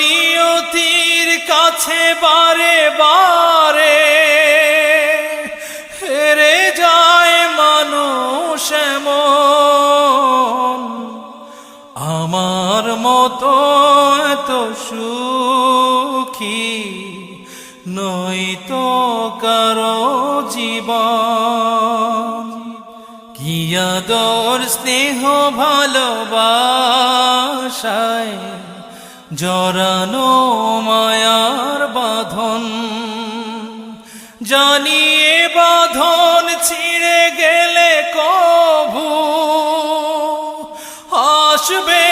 নিয়তির কাছে বারে বারে হেরে যায় মানুষ এমন, আমার মতো এত সুখী নয়তো কারো জীবন। কি আদর স্নেহ ভালোবাসায় জড়ানো মায়ার বাঁধন, জানিয়ে বাঁধন ছিঁড়ে গেলে কভু আসবে